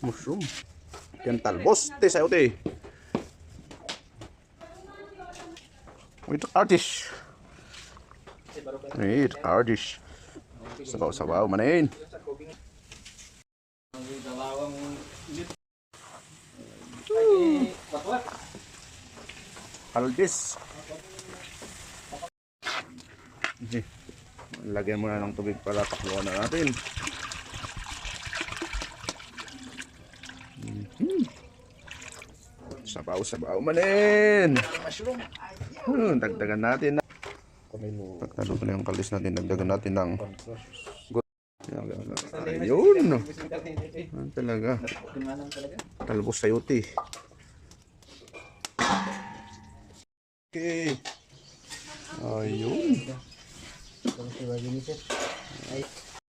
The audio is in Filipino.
Mushroom. Yan talbos. Te, sayo te. With artish. With artish. Sabaw-sabaw manin. Halbis. Okay. Lagyan muna ng tubig para pakluan na natin. Sabaw-sabaw manin. Dagdagan natin. Pagtalo ko na yung kalis natin, dagdagan natin ng ayun. Talaga. Talbos sayote. Okay. Ayun.